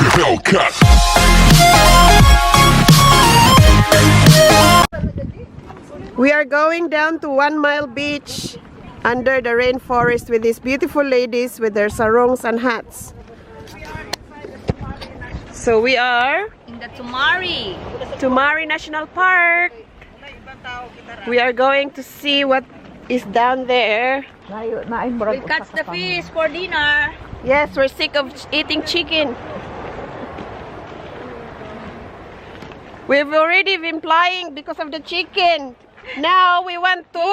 Hellcat. We are going down to 1 Mile Beach under the rainforest with these beautiful ladies with their sarongs and hats. So we are In the Tumari National Park. We are going to see what is down there. We catch the fish for dinner. Yes, we're sick of eating chicken. We've already been flying because of the chicken. Now we want to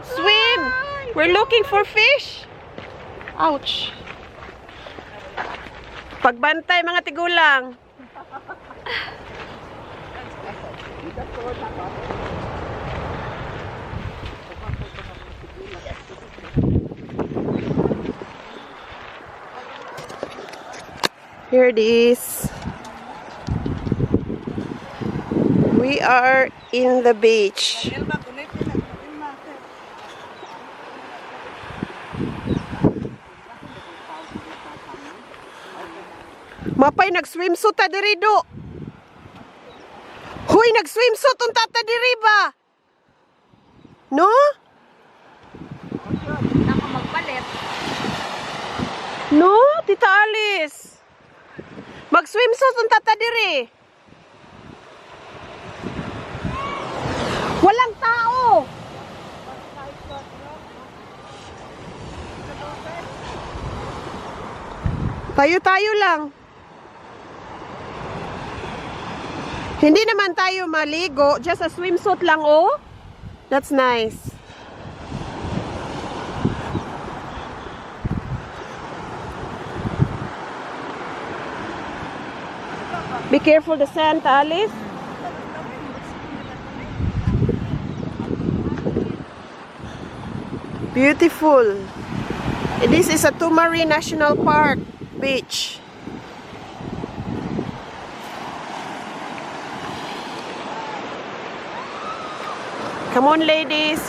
swim. We're looking for fish. Ouch. Pagbantay mga tigulang. Here it is. We are in the beach. Mapay nag-swimsuit ta diri do. Huy, nag-swimsuit unta ta diri ba? No? Nako magpalit. No, Tita Alice. Mag-swimsuit unta ta diri. Walang tao. Tayo-tayo lang. Hindi naman tayo maligo, just a swimsuit lang, oh. That's nice. Be careful the sand, Alice. Beautiful. This is a Tumari National Park beach. Come on, ladies.